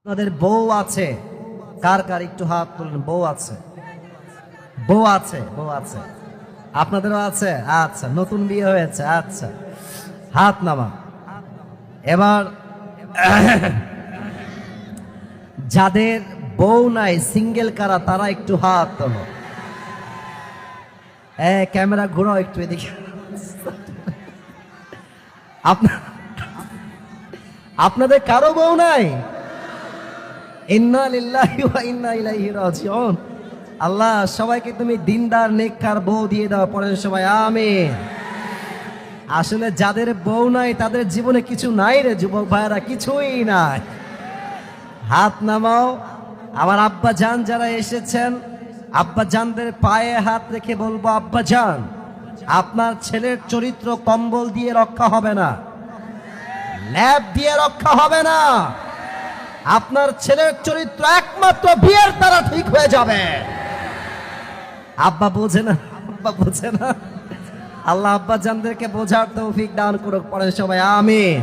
আপনাদের বউ আছে? কার কার একটু হাত তুলেন। বউ আছে? বউ আছে? বউ আছে? আপনাদেরও আছে? আচ্ছা, নতুন বিয়ে হয়েছে? আচ্ছা, হাত নামা। এবার যাদের বউ নাই, সিঙ্গেল কারা, তারা একটু হাত তোলো। ক্যামেরা ঘুরাও একটু এদিকে। আপনাদের কারো বউ নাই? ইন্না লিল্লাহি ওয়া ইন্না ইলাইহি রাজিউন। আল্লাহ সবাইকে তুমি দিনদার নেককার বউ দিয়ে দাও। পরে সবাই আমিন। আসলে যাদের বউ নাই তাদের জীবনে কিছু নাই রে যুবক ভাইরা, কিছুই নাই। হাত নামাও। আমার আব্বা জান যারা এসেছেন, আব্বা জানদের পায়ে হাত রেখে বলবো, আব্বা জান, আপনার ছেলের চরিত্র কম্বল দিয়ে রক্ষা হবে না, ল্যাব দিয়ে রক্ষা হবে না। আপনার ছেলের চরিত্র একমাত্র বিয়ের দ্বারা ঠিক হয়ে যাবে। আব্বা বোঝে না, আব্বা বোঝে না। আল্লাহ আব্বা জানদেরকে বোঝার তৌফিক দান করুক। পরে সবাই আমিন।